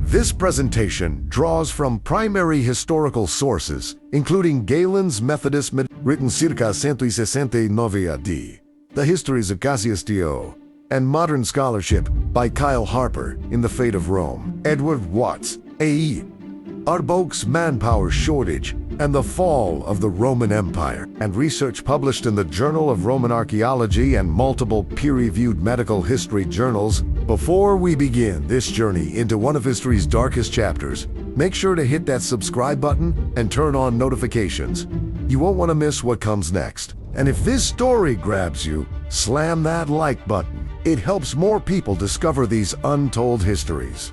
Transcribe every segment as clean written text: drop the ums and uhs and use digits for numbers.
This presentation draws from primary historical sources, including Galen's Methodus, written circa 169 AD, the histories of Cassius Dio, and modern scholarship by Kyle Harper in The Fate of Rome, Edward Watts, A.E.R. Boak's Manpower Shortage, and the Fall of the Roman Empire, and research published in the Journal of Roman Archaeology and multiple peer-reviewed medical history journals. Before we begin this journey into one of history's darkest chapters, make sure to hit that subscribe button and turn on notifications. You won't want to miss what comes next. And if this story grabs you, slam that like button. It helps more people discover these untold histories.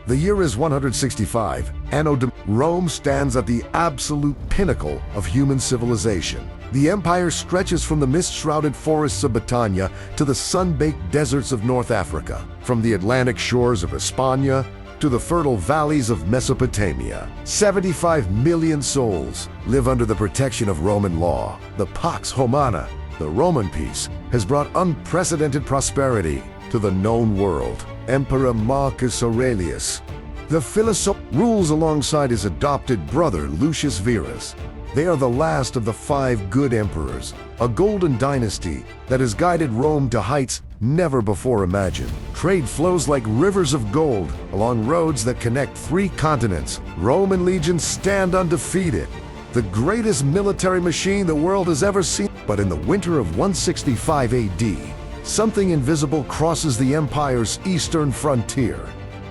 The year is 165, Anno Domini. Rome stands at the absolute pinnacle of human civilization. The empire stretches from the mist-shrouded forests of Britannia to the sun-baked deserts of North Africa, from the Atlantic shores of Hispania to the fertile valleys of Mesopotamia. 75 million souls live under the protection of Roman law. The Pax Romana, the Roman peace, has brought unprecedented prosperity to the known world. Emperor Marcus Aurelius, the philosopher, rules alongside his adopted brother Lucius Verus. They are the last of the 5 good emperors, a golden dynasty that has guided Rome to heights never before imagined. Trade flows like rivers of gold along roads that connect 3 continents. Roman legions stand undefeated, the greatest military machine the world has ever seen. But in the winter of 165 AD, something invisible crosses the empire's eastern frontier.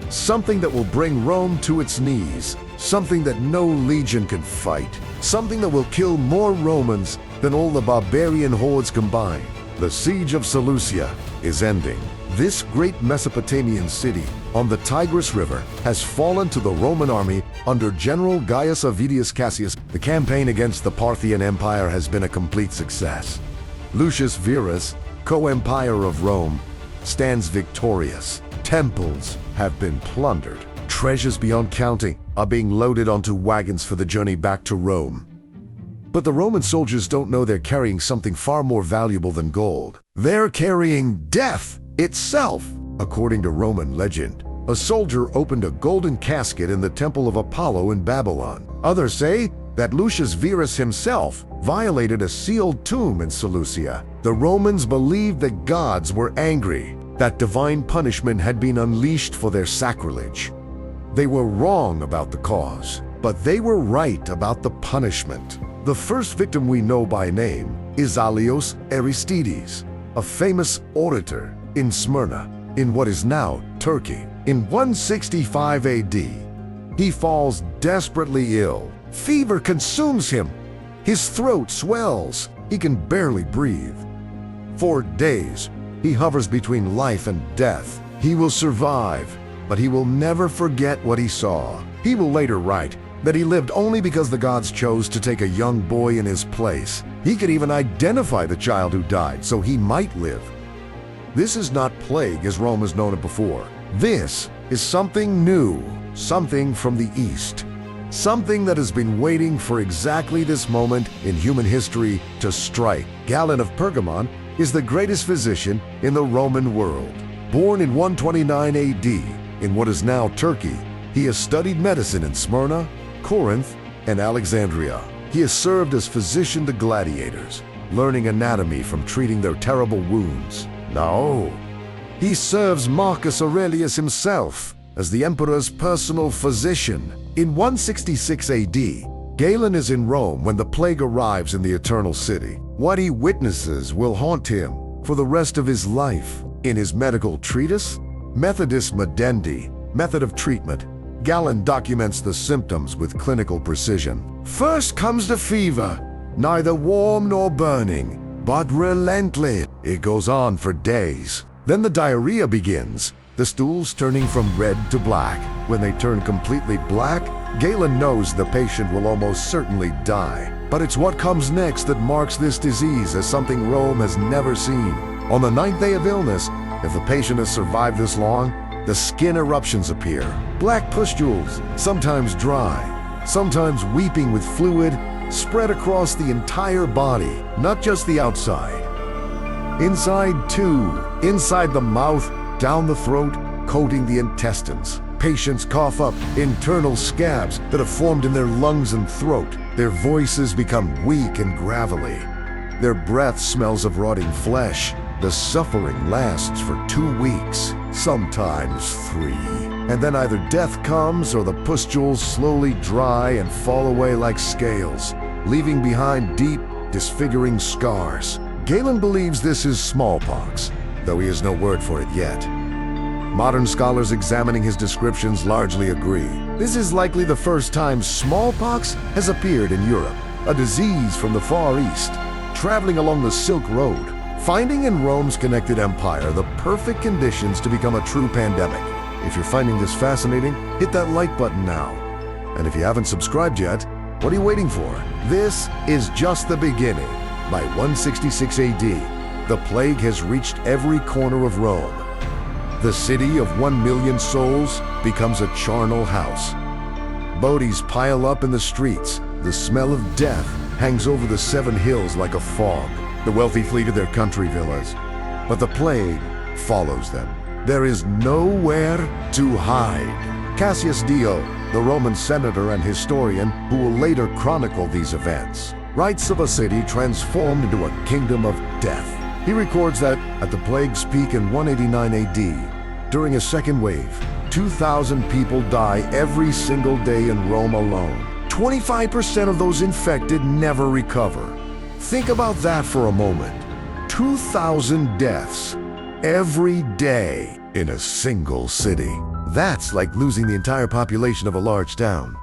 Something that will bring Rome to its knees. Something that no legion can fight. Something that will kill more Romans than all the barbarian hordes combined. The siege of Seleucia is ending. This great Mesopotamian city on the Tigris River has fallen to the Roman army under General Gaius Avidius Cassius. The campaign against the Parthian Empire has been a complete success. Lucius Verus, co-empire of Rome, stands victorious. Temples have been plundered. Treasures beyond counting are being loaded onto wagons for the journey back to Rome. But the Roman soldiers don't know they're carrying something far more valuable than gold. They're carrying death itself. According to Roman legend, a soldier opened a golden casket in the temple of Apollo in Babylon. Others say that Lucius Verus himself violated a sealed tomb in Seleucia. The Romans believed the gods were angry, that divine punishment had been unleashed for their sacrilege. They were wrong about the cause, but they were right about the punishment. The first victim we know by name is Aelios Aristides, a famous orator in Smyrna, in what is now Turkey. In 165 AD, he falls desperately ill. Fever consumes him. His throat swells. He can barely breathe. For days, he hovers between life and death. He will survive, but he will never forget what he saw. He will later write that he lived only because the gods chose to take a young boy in his place. He could even identify the child who died, so he might live. This is not plague as Rome has known it before. This is something new, something from the East. Something that has been waiting for exactly this moment in human history to strike. Galen of Pergamon is the greatest physician in the Roman world. Born in 129 AD in what is now Turkey, he has studied medicine in Smyrna, Corinth, and Alexandria. He has served as physician to gladiators, learning anatomy from treating their terrible wounds. No, he serves Marcus Aurelius himself as the emperor's personal physician. In 166 AD, Galen is in Rome when the plague arrives in the Eternal City. What he witnesses will haunt him for the rest of his life. In his medical treatise, Methodus Medendi, Method of Treatment, Galen documents the symptoms with clinical precision. First comes the fever, neither warm nor burning, but relentless. It goes on for days. Then the diarrhea begins, the stools turning from red to black. When they turn completely black, Galen knows the patient will almost certainly die. But it's what comes next that marks this disease as something Rome has never seen. On the 9th day of illness, if the patient has survived this long, the skin eruptions appear. Black pustules, sometimes dry, sometimes weeping with fluid, spread across the entire body, not just the outside. Inside too, inside the mouth, down the throat, coating the intestines. Patients cough up internal scabs that have formed in their lungs and throat. Their voices become weak and gravelly. Their breath smells of rotting flesh. The suffering lasts for 2 weeks, sometimes 3. And then either death comes or the pustules slowly dry and fall away like scales, leaving behind deep, disfiguring scars. Galen believes this is smallpox, though he has no word for it yet. Modern scholars examining his descriptions largely agree. This is likely the first time smallpox has appeared in Europe, a disease from the Far East, traveling along the Silk Road, finding in Rome's connected empire the perfect conditions to become a true pandemic. If you're finding this fascinating, hit that like button now. And if you haven't subscribed yet, what are you waiting for? This is just the beginning. By 166 AD, the plague has reached every corner of Rome. The city of 1 million souls becomes a charnel house. Bodies pile up in the streets. The smell of death hangs over the 7 hills like a fog. The wealthy flee to their country villas, but the plague follows them. There is nowhere to hide. Cassius Dio, the Roman senator and historian who will later chronicle these events, writes of a city transformed into a kingdom of death. He records that at the plague's peak in 189 AD, during a second wave, 2,000 people die every single day in Rome alone. 25% of those infected never recover. Think about that for a moment. 2,000 deaths every day in a single city. That's like losing the entire population of a large town.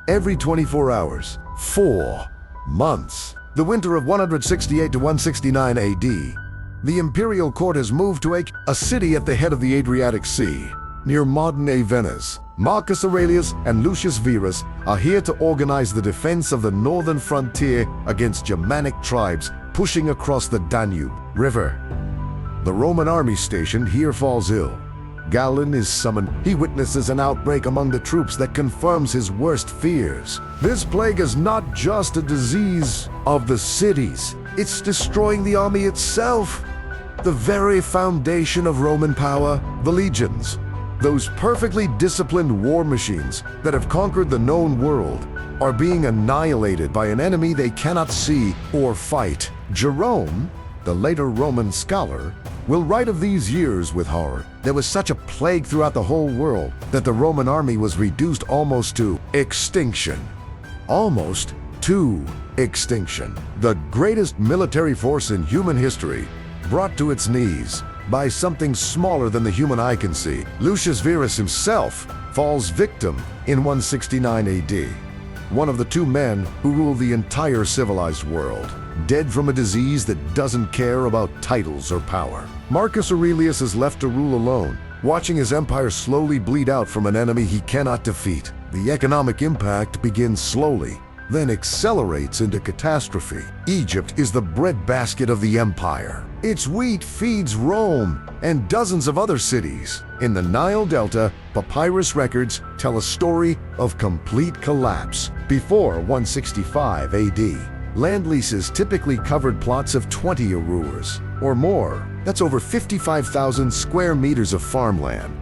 Every 24 hours, 4 months. The winter of 168 to 169 AD, the imperial court has moved to a city at the head of the Adriatic Sea, near modern-day Venice. Marcus Aurelius and Lucius Verus are here to organize the defense of the northern frontier against Germanic tribes pushing across the Danube River. The Roman army stationed here falls ill. Galen is summoned. He witnesses an outbreak among the troops that confirms his worst fears. This plague is not just a disease of the cities. It's destroying the army itself. The very foundation of Roman power, the legions. Those perfectly disciplined war machines that have conquered the known world are being annihilated by an enemy they cannot see or fight. Jerome, the later Roman scholar, will write of these years with horror. There was such a plague throughout the whole world that the Roman army was reduced almost to extinction. Almost to extinction. The greatest military force in human history brought to its knees by something smaller than the human eye can see. Lucius Verus himself falls victim in 169 AD. One of the 2 men who ruled the entire civilized world, dead from a disease that doesn't care about titles or power. Marcus Aurelius is left to rule alone, watching his empire slowly bleed out from an enemy he cannot defeat. The economic impact begins slowly, then accelerates into catastrophe. Egypt is the breadbasket of the empire. Its wheat feeds Rome and dozens of other cities. In the Nile Delta, papyrus records tell a story of complete collapse. Before 165 AD, land leases typically covered plots of 20 arurs or more. That's over 55,000 square meters of farmland.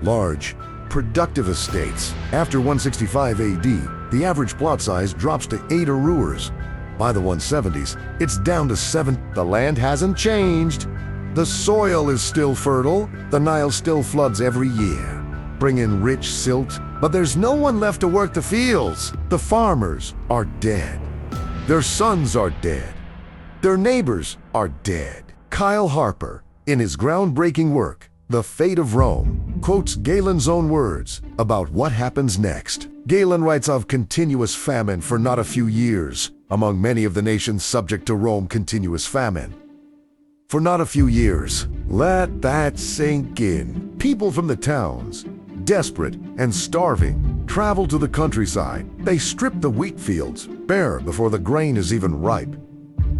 Large, productive estates. After 165 AD, the average plot size drops to 8 arurs. By the 170s, it's down to 7. The land hasn't changed. The soil is still fertile. The Nile still floods every year, bring in rich silt, but there's no one left to work the fields. The farmers are dead. Their sons are dead. Their neighbors are dead. Kyle Harper, in his groundbreaking work, The Fate of Rome, quotes Galen's own words about what happens next. Galen writes of continuous famine for not a few years, among many of the nations subject to Rome continuous famine. For not a few years. Let that sink in. People from the towns, desperate and starving, travel to the countryside. They strip the wheat fields bare before the grain is even ripe.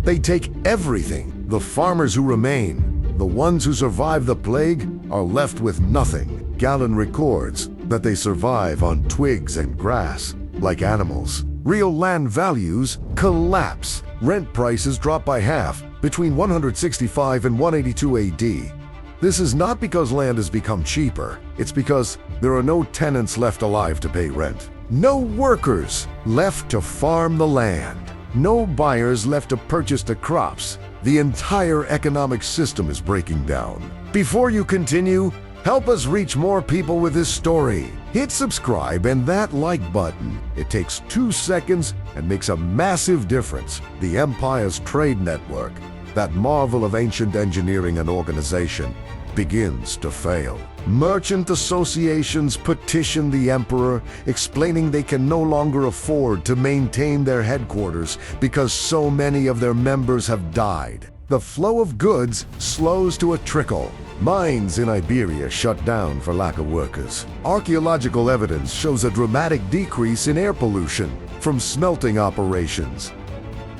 They take everything. The farmers who remain, the ones who survive the plague, are left with nothing. Galen records that they survive on twigs and grass, like animals. Real land values collapse. Rent prices drop by half between 165 and 182 AD. This is not because land has become cheaper. It's because There are no tenants left alive to pay rent. No workers left to farm the land. No buyers left to purchase the crops. The entire economic system is breaking down. Before you continue, help us reach more people with this story. Hit subscribe and that like button. It takes 2 seconds and makes a massive difference. The Empire's trade network, that marvel of ancient engineering and organization, begins to fail. Merchant associations petition the emperor, explaining they can no longer afford to maintain their headquarters because so many of their members have died. The flow of goods slows to a trickle. Mines in Iberia shut down for lack of workers. Archaeological evidence shows a dramatic decrease in air pollution from smelting operations.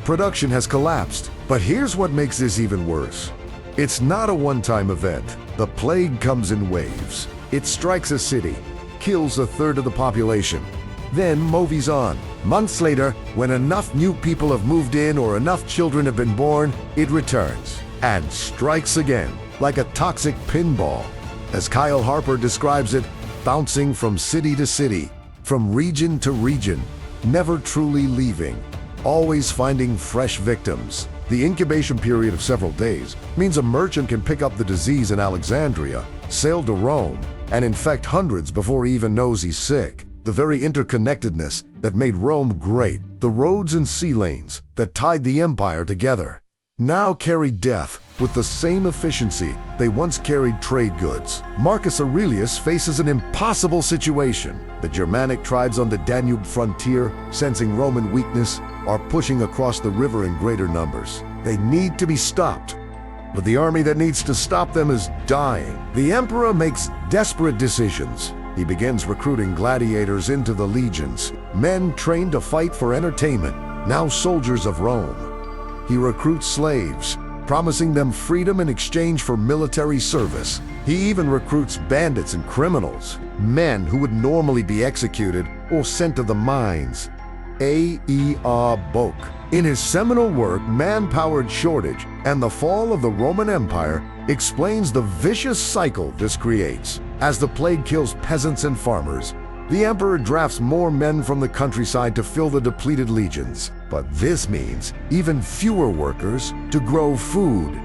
Production has collapsed, but here's what makes this even worse. It's not a one-time event. The plague comes in waves. It strikes a city, kills a third of the population, then moves on. Months later, when enough new people have moved in or enough children have been born, it returns and strikes again, like a toxic pinball. As Kyle Harper describes it, bouncing from city to city, from region to region, never truly leaving, always finding fresh victims. The incubation period of several days means a merchant can pick up the disease in Alexandria, sail to Rome, and infect hundreds before he even knows he's sick. The very interconnectedness that made Rome great, the roads and sea lanes that tied the empire together, now carry death with the same efficiency they once carried trade goods. Marcus Aurelius faces an impossible situation. The Germanic tribes on the Danube frontier, sensing Roman weakness, are pushing across the river in greater numbers. They need to be stopped, but the army that needs to stop them is dying. The emperor makes desperate decisions. He begins recruiting gladiators into the legions, men trained to fight for entertainment, now soldiers of Rome. He recruits slaves, promising them freedom in exchange for military service. He even recruits bandits and criminals, men who would normally be executed or sent to the mines. A.E.R. Boak, in his seminal work Manpower Shortage and the Fall of the Roman Empire, explains the vicious cycle this creates. As the plague kills peasants and farmers, the emperor drafts more men from the countryside to fill the depleted legions. But this means even fewer workers to grow food.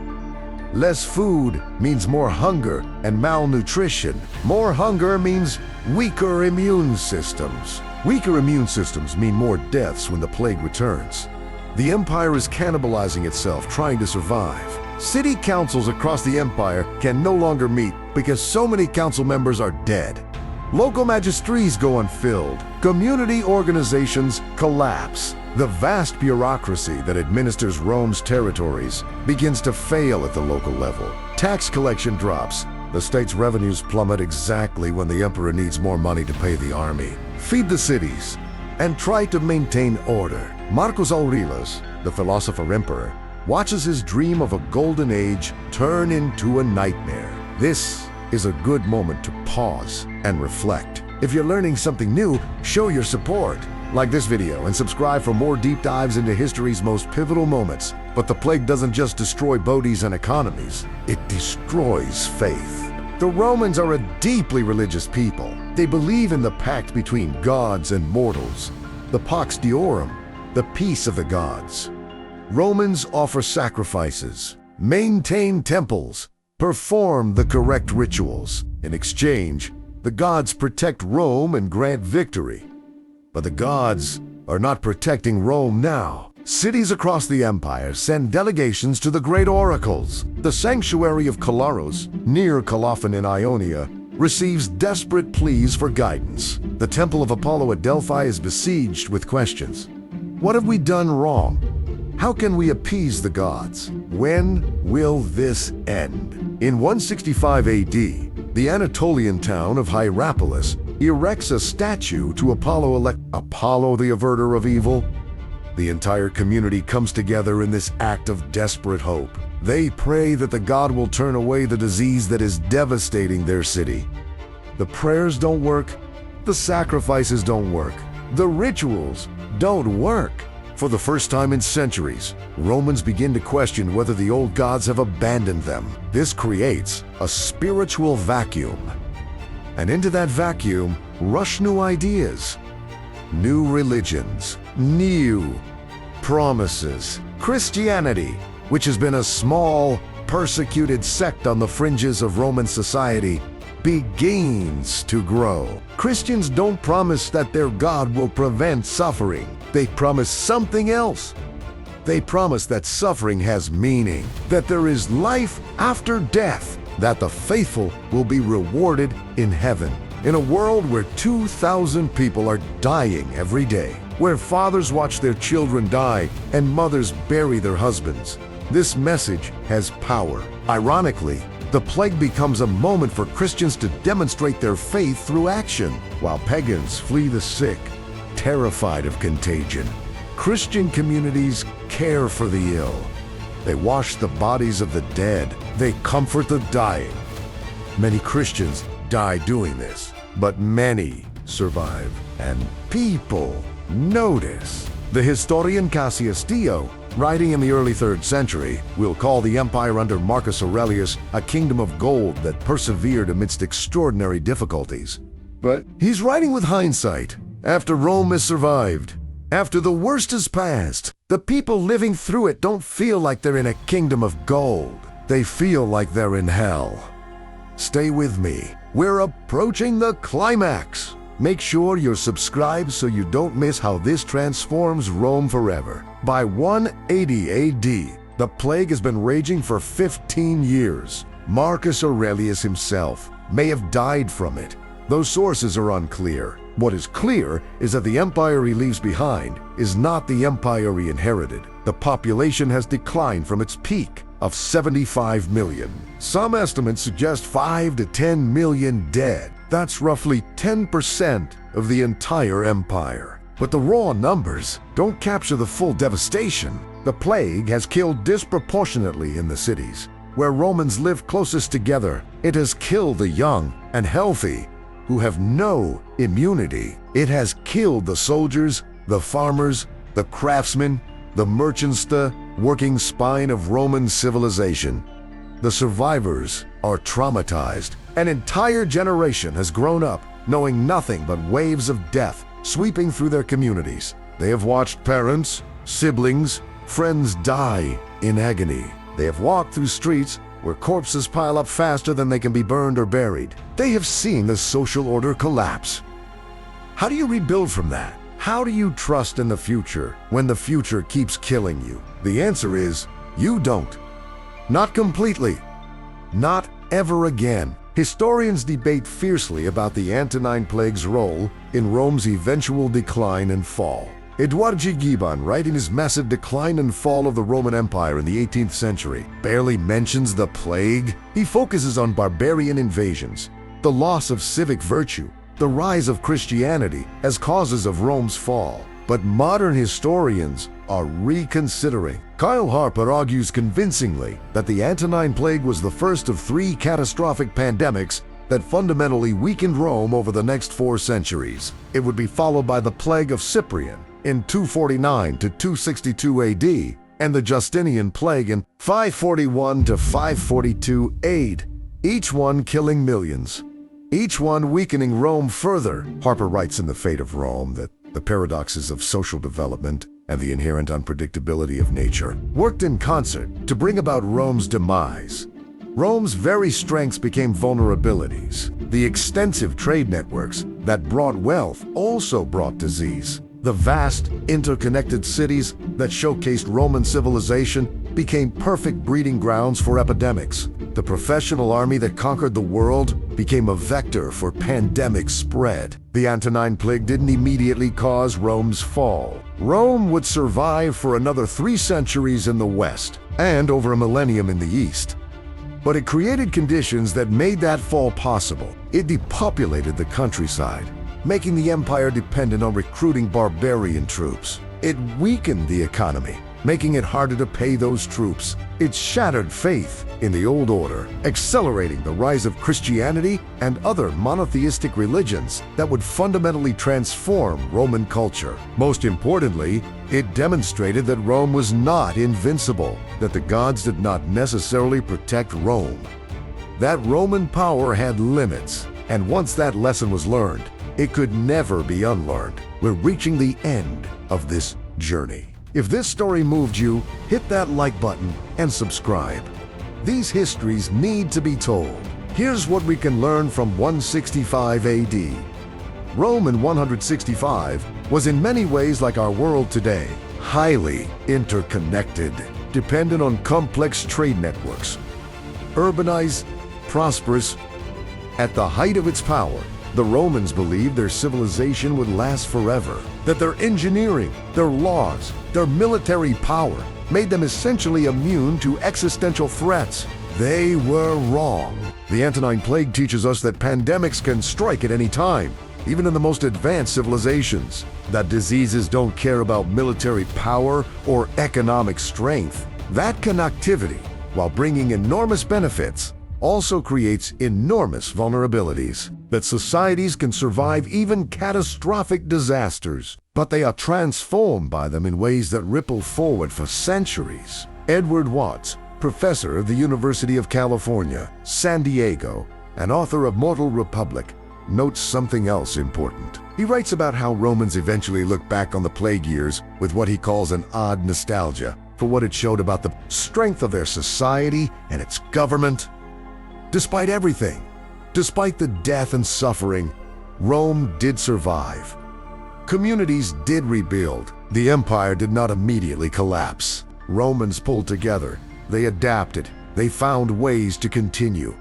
Less food means more hunger and malnutrition. More hunger means weaker immune systems. Weaker immune systems mean more deaths when the plague returns. The empire is cannibalizing itself, trying to survive. City councils across the empire can no longer meet because so many council members are dead. Local magistries go unfilled. Community organizations collapse. The vast bureaucracy that administers Rome's territories begins to fail at the local level. Tax collection drops. The state's revenues plummet exactly when the emperor needs more money to pay the army. Feed the cities and try to maintain order. Marcus Aurelius, the philosopher-emperor, watches his dream of a golden age turn into a nightmare. This is a good moment to pause and reflect. If you're learning something new, show your support. Like this video and subscribe for more deep dives into history's most pivotal moments. But the plague doesn't just destroy bodies and economies, it destroys faith. The Romans are a deeply religious people. They believe in the pact between gods and mortals, the Pax Diorum, the peace of the gods. Romans offer sacrifices, maintain temples, perform the correct rituals. In exchange, the gods protect Rome and grant victory. But the gods are not protecting Rome now. Cities across the empire send delegations to the great oracles. The sanctuary of Calaros, near Colophon in Ionia, receives desperate pleas for guidance. The temple of Apollo at Delphi is besieged with questions. What have we done wrong? How can we appease the gods? When will this end? In 165 AD, the Anatolian town of Hierapolis erects a statue to Apollo the averter of evil. The entire community comes together in this act of desperate hope. They pray that the god will turn away the disease that is devastating their city. The prayers don't work, the sacrifices don't work, the rituals don't work. For the first time in centuries, Romans begin to question whether the old gods have abandoned them. This creates a spiritual vacuum. And into that vacuum rush new ideas, new religions, new promises. Christianity, which has been a small, persecuted sect on the fringes of Roman society, begins to grow. Christians don't promise that their God will prevent suffering. They promise something else. They promise that suffering has meaning, that there is life after death, that the faithful will be rewarded in heaven. In a world where 2,000 people are dying every day, where fathers watch their children die and mothers bury their husbands, this message has power. Ironically, the plague becomes a moment for Christians to demonstrate their faith through action, while pagans flee the sick, terrified of contagion. Christian communities care for the ill. They wash the bodies of the dead. They comfort the dying. Many Christians die doing this, but many survive, and people notice. The historian Cassius Dio, writing in the early 3rd century, will call the empire under Marcus Aurelius a kingdom of gold that persevered amidst extraordinary difficulties. But he's writing with hindsight. After Rome has survived, after the worst has passed, the people living through it don't feel like they're in a kingdom of gold. They feel like they're in hell. Stay with me. We're approaching the climax. Make sure you're subscribed so you don't miss how this transforms Rome forever. By 180 AD, the plague has been raging for 15 years. Marcus Aurelius himself may have died from it. Those sources are unclear. What is clear is that the empire he leaves behind is not the empire he inherited. The population has declined from its peak of 75 million. Some estimates suggest 5 to 10 million dead. That's roughly 10% of the entire empire. But the raw numbers don't capture the full devastation. The plague has killed disproportionately in the cities, where Romans lived closest together. It has killed the young and healthy, who have no immunity. It has killed the soldiers, the farmers, the craftsmen, the merchants, the working spine of Roman civilization. The survivors are traumatized. An entire generation has grown up knowing nothing but waves of death sweeping through their communities. They have watched parents, siblings, friends die in agony. They have walked through streets where corpses pile up faster than they can be burned or buried. They have seen the social order collapse. How do you rebuild from that? How do you trust in the future when the future keeps killing you? The answer is, you don't. Not completely. Not ever again. Historians debate fiercely about the Antonine Plague's role in Rome's eventual decline and fall. Édouard G. Gibbon, writing his massive decline and fall of the Roman Empire in the 18th century, barely mentions the plague. He focuses on barbarian invasions, the loss of civic virtue, the rise of Christianity as causes of Rome's fall. But modern historians are reconsidering. Kyle Harper argues convincingly that the Antonine Plague was the first of 3 catastrophic pandemics that fundamentally weakened Rome over the next 4 centuries. It would be followed by the Plague of Cyprian in 249 to 262 AD and the Justinian Plague in 541 to 542 AD, each one killing millions, each one weakening Rome further. Harper writes in The Fate of Rome that the paradoxes of social development and the inherent unpredictability of nature worked in concert to bring about Rome's demise. Rome's very strengths became vulnerabilities. The extensive trade networks that brought wealth also brought disease. The vast, interconnected cities that showcased Roman civilization became perfect breeding grounds for epidemics. The professional army that conquered the world became a vector for pandemic spread. The Antonine Plague didn't immediately cause Rome's fall. Rome would survive for another 3 centuries in the West and over a millennium in the East. But it created conditions that made that fall possible. It depopulated the countryside, making the empire dependent on recruiting barbarian troops. It weakened the economy, making it harder to pay those troops. It shattered faith in the old order, accelerating the rise of Christianity and other monotheistic religions that would fundamentally transform Roman culture. Most importantly, it demonstrated that Rome was not invincible, that the gods did not necessarily protect Rome, that Roman power had limits, And once that lesson was learned, it could never be unlearned. We're reaching the end of this journey. If this story moved you, hit that like button and subscribe. These histories need to be told. Here's what we can learn from 165 AD. Rome in 165 was in many ways like our world today, highly interconnected, dependent on complex trade networks. Urbanized, prosperous. At the height of its power, the Romans believed their civilization would last forever, that their engineering, their laws, their military power made them essentially immune to existential threats. They were wrong. The Antonine Plague teaches us that pandemics can strike at any time, even in the most advanced civilizations, that diseases don't care about military power or economic strength. That connectivity, while bringing enormous benefits, also creates enormous vulnerabilities, that societies can survive even catastrophic disasters, but they are transformed by them in ways that ripple forward for centuries. Edward Watts, professor of the University of California, San Diego, and author of Mortal Republic, notes something else important. He writes about how Romans eventually look back on the plague years with what he calls an odd nostalgia for what it showed about the strength of their society and its government. Despite everything, despite the death and suffering, Rome did survive. Communities did rebuild. The empire did not immediately collapse. Romans pulled together. They adapted. They found ways to continue.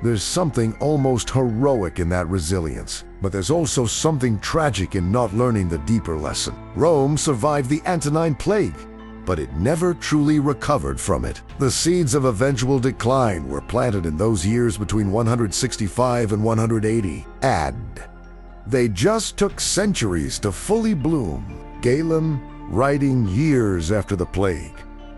There's something almost heroic in that resilience, but there's also something tragic in not learning the deeper lesson. Rome survived the Antonine Plague, but it never truly recovered from it. The seeds of eventual decline were planted in those years between 165 and 180. They just took centuries to fully bloom. Galen, writing years after the plague,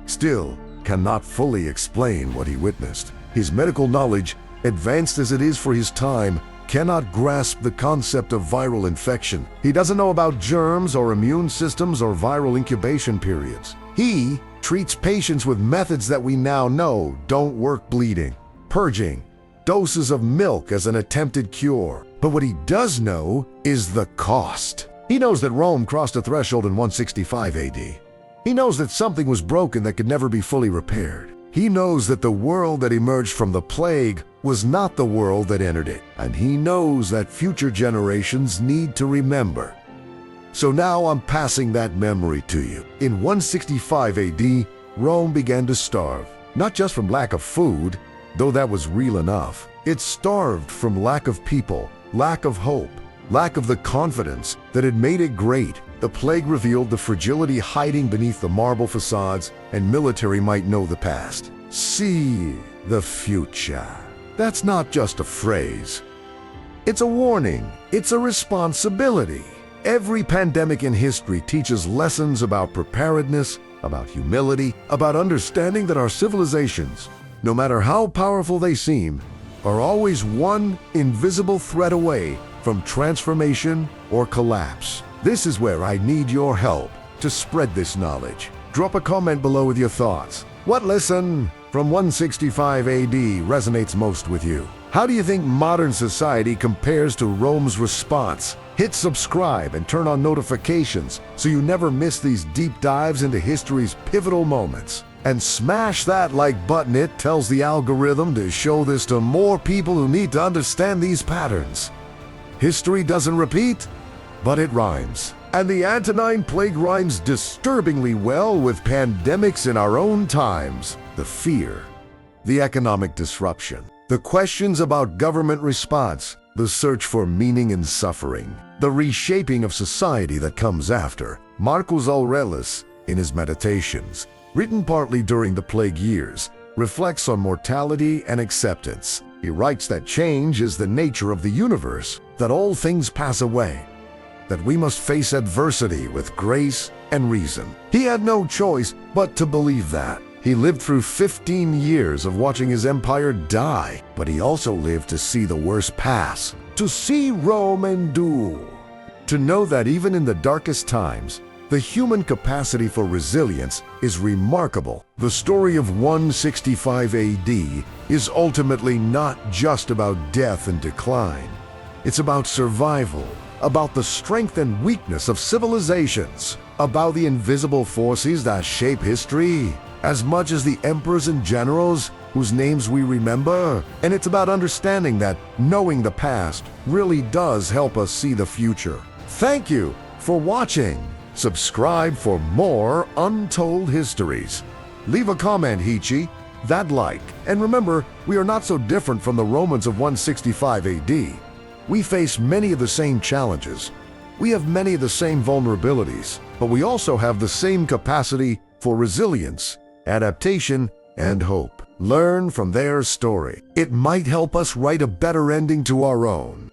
still cannot fully explain what he witnessed. His medical knowledge, advanced as it is for his time, cannot grasp the concept of viral infection. He doesn't know about germs or immune systems or viral incubation periods. He treats patients with methods that we now know don't work: bleeding, purging, doses of milk as an attempted cure. But what he does know is the cost. He knows that Rome crossed a threshold in 165 AD. He knows that something was broken that could never be fully repaired. He knows that the world that emerged from the plague was not the world that entered it. And he knows that future generations need to remember. So now I'm passing that memory to you. In 165 AD, Rome began to starve, not just from lack of food, though that was real enough. It starved from lack of people, lack of hope, lack of the confidence that had made it great. The plague revealed the fragility hiding beneath the marble facades, and military might know the past. See the future. That's not just a phrase. It's a warning. It's a responsibility. Every pandemic in history teaches lessons about preparedness, about humility, about understanding that our civilizations, no matter how powerful they seem, are always one invisible threat away from transformation or collapse. This is where I need your help to spread this knowledge. Drop a comment below with your thoughts. What lesson from 165 AD resonates most with you? How do you think modern society compares to Rome's response? Hit subscribe and turn on notifications so you never miss these deep dives into history's pivotal moments. And smash that like button. It tells the algorithm to show this to more people who need to understand these patterns. History doesn't repeat, but it rhymes. And the Antonine Plague rhymes disturbingly well with pandemics in our own times. The fear, the economic disruption, the questions about government response, the search for meaning in suffering, the reshaping of society that comes after. Marcus Aurelius, in his Meditations, written partly during the plague years, reflects on mortality and acceptance. He writes that change is the nature of the universe, that all things pass away, that we must face adversity with grace and reason. He had no choice but to believe that. He lived through 15 years of watching his empire die, but he also lived to see the worst pass, to see Rome endure, to know that even in the darkest times, The human capacity for resilience is remarkable. The story of 165 AD is ultimately not just about death and decline. It's about survival, about the strength and weakness of civilizations, about the invisible forces that shape history, as much as the emperors and generals whose names we remember. And it's about understanding that knowing the past really does help us see the future. Thank you for watching. Subscribe for more untold histories. Leave a comment, Hichi, that like. And remember, we are not so different from the Romans of 165 AD. We face many of the same challenges. We have many of the same vulnerabilities, but we also have the same capacity for resilience, adaptation, and hope. Learn from their story. It might help us write a better ending to our own.